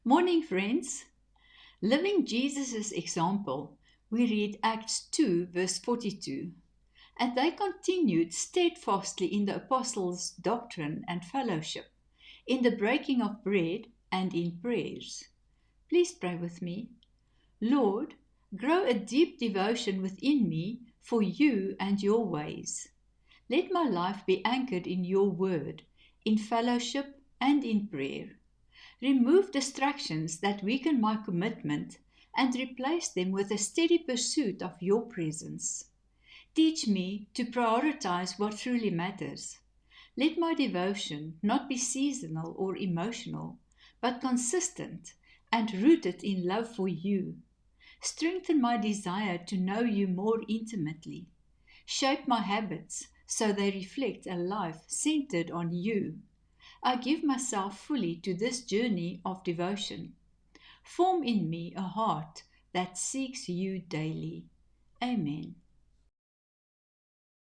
Morning, friends. Living Jesus' example, we read Acts 2, verse 42. And they continued steadfastly in the apostles' doctrine and fellowship, in the breaking of bread and in prayers. Please pray with me. Lord, grow a deep devotion within me for you and your ways. Let my life be anchored in your word, in fellowship and in prayer. Remove distractions that weaken my commitment and replace them with a steady pursuit of your presence. Teach me to prioritize what truly matters. Let my devotion not be seasonal or emotional, but consistent and rooted in love for you. Strengthen my desire to know you more intimately. Shape my habits so they reflect a life centered on you. I give myself fully to this journey of devotion. Form in me a heart that seeks you daily. Amen.